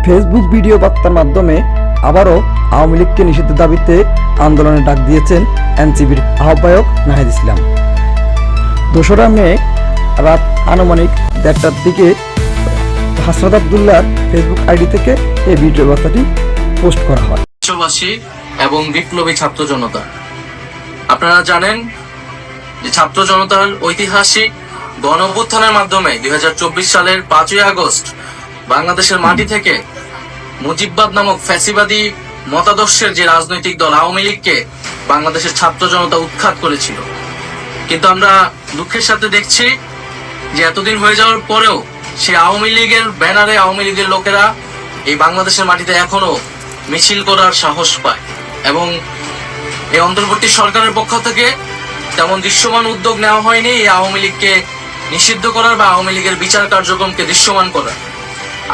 Facebook video বার্তার মাধ্যমে আবারও আওয়ামী লীগকে নিষিদ্ধের দাবিতে আন্দোলনের ডাক দিয়েছেন এনসিপির আহ্বায়ক নাহিদ ইসলাম। 2রা মে রাত আনুমানিক 1:30টার দিকে হাসনাত আবদুল্লাহর ফেসবুক আইডি থেকে এই ভিডিও বার্তাটি পোস্ট করা হয়। দেশবাসী এবং বিপ্লবী ছাত্র জনতা, আপনারা জানেন যে ছাত্র জনতার ঐতিহাসিক গণ অভ্যুত্থানের মাধ্যমে 2024 সালের 5ই আগস্ট বাংলাদেশের মাটি থেকে মুজিববাদ নামক ফ্যাসিবাদী মতাদর্শের যে রাজনৈতিক দল আওয়ামী লীগকে বাংলাদেশের ছাত্র জনতা উৎখাত করেছিল। কিন্তু আমরা দুঃখের সাথে দেখছি যে এতদিন হয়ে যাওয়ার পরেও সেই আওয়ামী লীগের ব্যানারে আওয়ামী লীগের লোকেরা এই বাংলাদেশের মাটিতে এখনো মিছিল করার সাহস পায় এবং এই অন্তর্বর্তী সরকারের পক্ষ থেকে তেমন দৃশ্যমান উদ্যোগ নেওয়া হয়নি এই আওয়ামী লীগকে নিষিদ্ধ করার বা আওয়ামী লীগের বিচার কার্যক্রমকে দৃশ্যমান করার।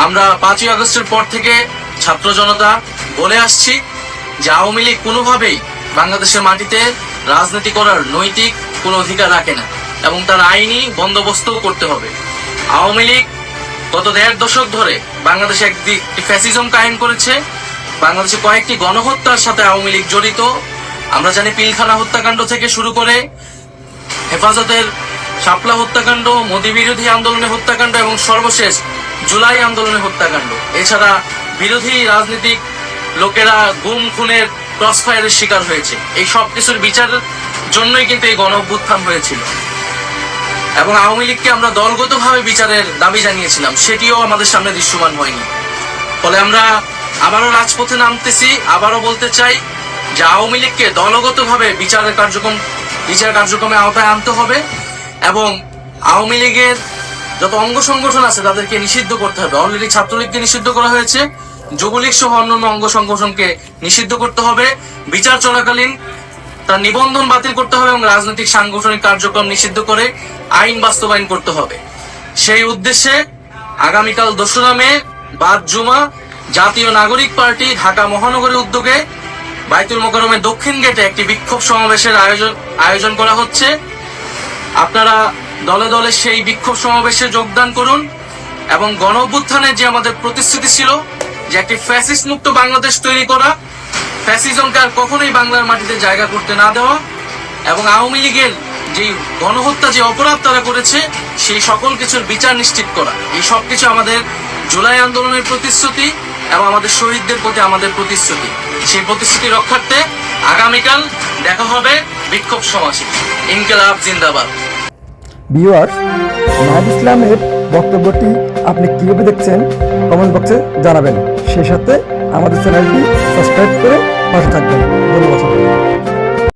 আমরা 5ই আগস্টের পর থেকে ছাত্র জনতা বলে আসছি যে আওয়ামী লীগ কোনোভাবেই বাংলাদেশের মাটিতে রাজনীতি করার নৈতিক কোনো অধিকার রাখে না এবং তার আইনি বন্দোবস্তও করতে হবে। আওয়ামী লীগ গত 1.5 দশক ধরে বাংলাদেশে একটি ফ্যাসিজম কায়েম করেছে। বাংলাদেশে কয়েকটি গণহত্যার সাথে আওয়ামী লীগ জড়িত। আমরা জানি পিলখানা হত্যাকাণ্ড থেকে শুরু করে হেফাজতের শাপলা হত্যাকাণ্ড, মোদি বিরোধী আন্দোলনের হত্যাকাণ্ড এবং সর্বশেষ জুলাই আন্দোলনের হত্যাকাণ্ড। এছাড়া বিরোধী রাজনৈতিক লোকেরা গুম খুনের ক্রসফায়ারের শিকার হয়েছে। এই সব কিছুর বিচারের জন্যই কিন্তু এই গণ অভ্যুত্থান হয়েছিল এবং আওয়ামী লীগকে আমরা দলগতভাবে বিচারের দাবি জানিয়েছিলাম, সেটিও আমাদের সামনে দৃশ্যমান হয়নি। ফলে আমরা আবারও রাজপথে নামতেছি। আবারও বলতে চাই যে আওয়ামী লীগকে দলগতভাবে বিচার কার্যক্রমে আওতায় আনতে হবে এবং আওয়ামী লীগের যত অঙ্গ সংগঠন আছে তাদেরকে নিষিদ্ধ করতে হবে। অলরেডি ছাত্রলীগকে নিষিদ্ধ করা হয়েছে, যুবলীগ সহ অন্যান্য অঙ্গ সংগঠনকে নিষিদ্ধ করতে হবে। বিচার চলাকালীন তার নিবন্ধন বাতিল করতে হবে এবং রাজনৈতিক সাংগঠনিক কার্যক্রম নিষিদ্ধ করে আইন বাস্তবায়ন করতে হবে। সেই উদ্দেশ্যে আগামীকাল 2রা মে বাদ জুমা জাতীয় নাগরিক পার্টি ঢাকা মহানগরের উদ্যোগে বাইতুল মোকাররমের দক্ষিণ গেটে একটি বিক্ষোভ সমাবেশের আয়োজন করা হচ্ছে। আপনারা দলে দলে সেই বিক্ষোভ সমাবেশে যোগদান করুন এবং গণ অভ্যুত্থানের যে আমাদের প্রতিশ্রুতি ছিল যে একটি ফ্যাসিস্ট মুক্ত বাংলাদেশ তৈরি করা, ফ্যাসিজমকে আর কখনোই বাংলার মাটিতে জায়গা করতে না দেওয়া এবং আওয়ামী লীগের যে গণহত্যা যে অপরাধ তারা করেছে সেই সকল কিছুর বিচার নিশ্চিত করা, এই সব কিছু আমাদের জুলাই আন্দোলনের প্রতিশ্রুতি এবং আমাদের শহীদদের প্রতি আমাদের প্রতিশ্রুতি। সেই প্রতিশ্রুতি রক্ষার্থে আগামীকাল দেখা হবে বিক্ষোভ সমাবেশে। ইনকিলাব জিন্দাবাদ। ভিউয়ার্স, নাহিদ ইসলামের বক্তব্যটি আপনি কিভাবে দেখছেন কমেন্ট বক্সে জানাবেন। সেই সাথে আমাদের চ্যানেলটি সাবস্ক্রাইব করে পাশে থাকবেন। ধন্যবাদ।